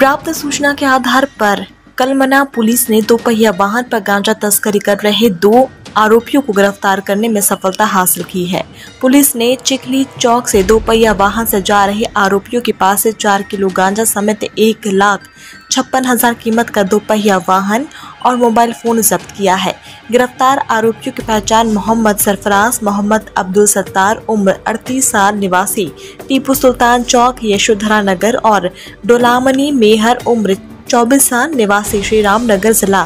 प्राप्त सूचना के आधार पर कलमना पुलिस ने दोपहिया वाहन पर गांजा तस्करी कर रहे 2 आरोपियों को गिरफ्तार करने में सफलता हासिल की है। पुलिस ने चिखली चौक से दोपहिया वाहन से जा रहे आरोपियों के पास से 4 किलो गांजा समेत 1,56,000 कीमत का दोपहिया वाहन और मोबाइल फोन जब्त किया है। गिरफ्तार आरोपियों की पहचान मोहम्मद सरफराज, मोहम्मद अब्दुल सत्तार उम्र 38 साल निवासी टीपू सुल्तान चौक यशोधरा नगर और डोलामनी मेहर उम्र 24 साल निवासी श्री राम नगर जिला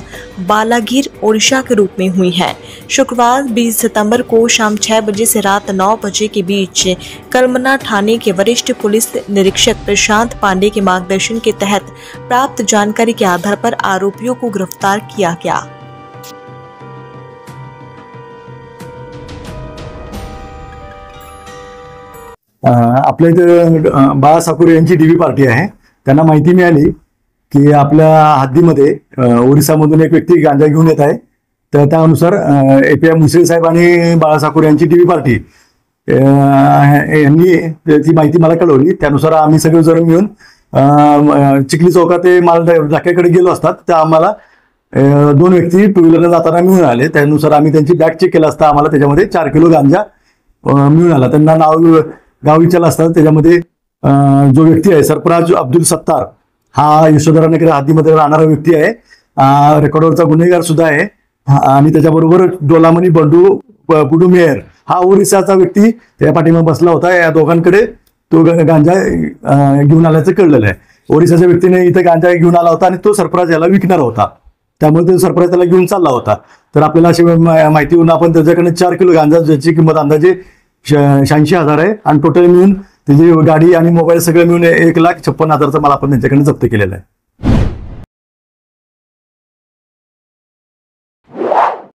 बालाघीर ओडिशा के रूप में हुई है। शुक्रवार 20 सितंबर को शाम 6 बजे से रात 9 बजे के बीच कलमना थाने के वरिष्ठ पुलिस निरीक्षक प्रशांत पांडे के मार्गदर्शन के तहत प्राप्त जानकारी के आधार पर आरोपियों को गिरफ्तार किया गया। आपल्या इथे बाळा साकुरे यांची डीबी पार्टी आहे। त्यांना माहिती मिळाली की आपल्या हद्दीमध्ये ओरिसामधून एक व्यक्ती गांजा घेऊन येत आहे। तर त्यानुसार एपीएम मुसळे साहेब आणि बाळा साकुरे यांची डीबी पार्टी यांनी ती माहिती मला कळवली। त्यानुसार आम्ही सगळे जण मिळून चिखली चौकात ते माल डाक्याकडे गेलो असतात त्या आम्हाला 2 व्यक्ती टू व्हीलरने जाताना मिळून आले। त्यानुसार आम्ही त्यांची बॅग चेक केला असता आम्हाला त्याच्यामध्ये 4 किलो गांजा मिळून आला। त्यांना गाव विचारलं असता त्याच्यामध्ये जो व्यक्ती आहे सरफराज अब्दुल सत्तार हा यशोधरा नगर हद्दीमध्ये राहणारा व्यक्ती आहे। रेकॉर्डवरचा गुन्हेगार सुद्धा आहे आणि त्याच्याबरोबर डोलामनी गुडू मेहर हा ओरिसाचा व्यक्ती त्या पाठीमागे बसला होता। या दोघांकडे तो गांजा घेऊन आल्याचं कळलेलं आहे। ओरिसाच्या व्यक्तीने इथे गांजा घेऊन आला होता आणि तो सरफराज याला विकणार होता, त्यामुळे तो सरफराज त्याला घेऊन चालला होता। तर आपल्याला अशी माहिती होऊन आपण त्याच्याकडे 4 किलो गांजा ज्याची किंमत अंदाजे 86,000 आहे आणि टोटल मिळून त्याची गाडी आणि मोबाईल सगळं मिळून 1,56,000चा माल आपण त्यांच्याकडे जप्त केलेला आहे।